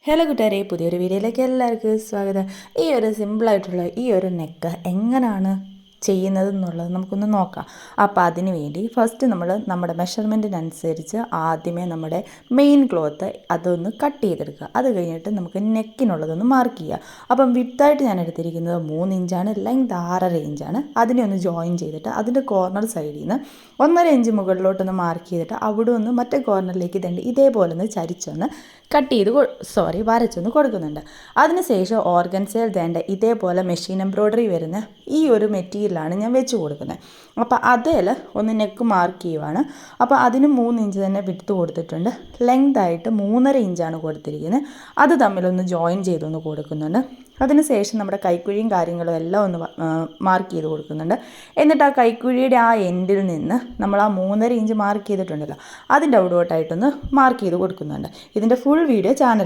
Hello കൂട്ടുകാരെ, പുതിയൊരു വീഡിയോയിലേക്ക് എല്ലാവർക്കും സ്വാഗതം. ഈ ഒരു സിമ്പിളായിട്ടുള്ള ഈ ഒരു നെക്ക് എങ്ങനെയാണ് ചെയ്യുന്നത് എന്നുള്ളത് നമുക്കൊന്ന് നോക്കാം. അപ്പോൾ അതിന് വേണ്ടി ഫസ്റ്റ് നമ്മൾ നമ്മുടെ മെഷർമെൻറ്റിനനുസരിച്ച് ആദ്യമേ നമ്മുടെ മെയിൻ ക്ലോത്ത് അതൊന്ന് കട്ട് ചെയ്തെടുക്കുക. അത് കഴിഞ്ഞിട്ട് നമുക്ക് നെക്കിനുള്ളതൊന്ന് മാർക്ക് ചെയ്യുക. അപ്പം വിഡ്ത്തായിട്ട് ഞാൻ എടുത്തിരിക്കുന്നത് 3 ഇഞ്ചാണ്, ലെങ്ത് 6.5 ഇഞ്ചാണ്. അതിനെ ഒന്ന് ജോയിൻ ചെയ്തിട്ട് അതിൻ്റെ കോർണർ സൈഡിൽ നിന്ന് 1.5 ഇഞ്ച് മുകളിലോട്ടൊന്ന് മാർക്ക് ചെയ്തിട്ട് അവിടെ ഒന്ന് മറ്റേ കോർണറിലേക്ക് ഇതേപോലെ ഒന്ന് ചരിച്ചൊന്ന് കട്ട് ചെയ്ത് വരച്ചൊന്ന് കൊടുക്കുന്നുണ്ട്. അതിനുശേഷം ഓർഗൻസയിൽ ഇതേപോലെ മെഷീൻ എംബ്രോയ്ഡറി വരുന്ന ഈ ഒരു മെറ്റീരിയലാണ് ഞാൻ വെച്ച് കൊടുക്കുന്നത്. അപ്പോൾ അതിൽ ഒന്ന് നെക്ക് മാർക്ക് ചെയ്യുവാണ്. അപ്പോൾ അതിന് 3 ഇഞ്ച് തന്നെ വിഡ്ത്ത് കൊടുത്തിട്ടുണ്ട്. ലെങ്തായിട്ട് 3.5 ഇഞ്ചാണ് കൊടുത്തിരിക്കുന്നത്. അത് തമ്മിലൊന്ന് ജോയിൻ ചെയ്തൊന്ന് കൊടുക്കുന്നുണ്ട്. അതിനുശേഷം നമ്മുടെ കൈക്കുഴിയും കാര്യങ്ങളും എല്ലാം ഒന്ന് മാർക്ക് ചെയ്ത് കൊടുക്കുന്നുണ്ട്. എന്നിട്ട് ആ കൈക്കുഴിയുടെ ആ എൻഡിൽ നിന്ന് നമ്മൾ ആ 3.5 ഇഞ്ച് മാർക്ക് ചെയ്തിട്ടുണ്ടല്ലോ, അതിൻ്റെ അവിടോട്ടായിട്ടൊന്ന് മാർക്ക് ചെയ്ത് കൊടുക്കുന്നുണ്ട്. ഇതിൻ്റെ ഫുൾ വീഡിയോ ചാനൽ